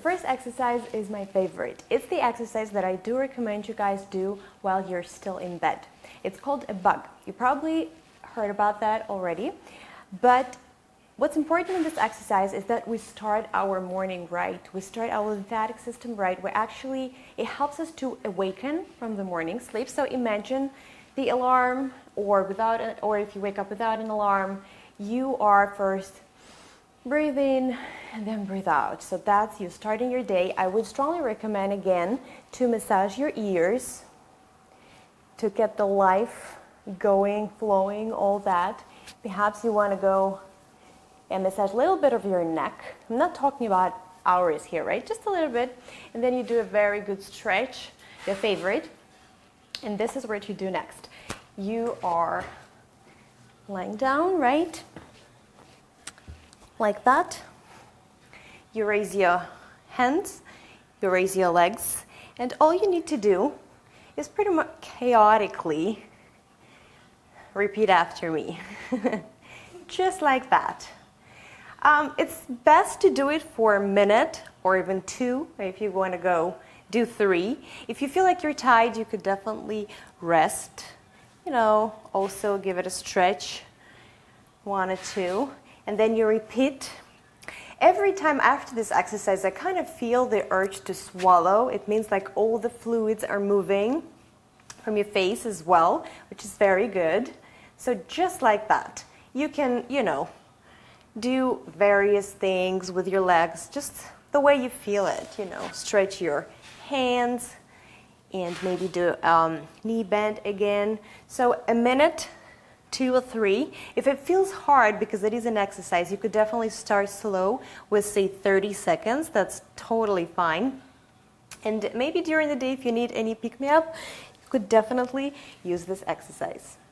first exercise is my favorite. It's the exercise that I do recommend you guys do while you're still in bed. It's called a bug. You probably heard about that already, but what's important in this exercise is that we start our morning right. We start our lymphatic system right. It helps us to awaken from the morning sleep. So imagine the alarm, or if you wake up without an alarm, you are first breathe in and then breathe out. So that's you starting your day. I would strongly recommend again to massage your ears to get the life going, flowing, all that. Perhaps you want to go and massage a little bit of your neck. I'm not talking about hours here, right? Just a little bit. And then you do a very good stretch, your favorite. And this is what you do next. You are lying down, right? Like that. You raise your hands, you raise your legs, and all you need to do is pretty much chaotically repeat after me. Just like that. It's best to do it for a minute or even 2, if you want to go do 3. If you feel like you're tired, you could definitely rest. Also give it a stretch, 1 or 2. And then you repeat. Every time after this exercise, I kind of feel the urge to swallow. It means like all the fluids are moving from your face as well, which is very good. So just like that, you can, do various things with your legs, just the way you feel it, Stretch your hands and maybe do knee bend again. So a minute, 2 or 3. If it feels hard, because it is an exercise, you could definitely start slow with, say, 30 seconds. That's totally fine. And maybe during the day, if you need any pick-me-up, you could definitely use this exercise.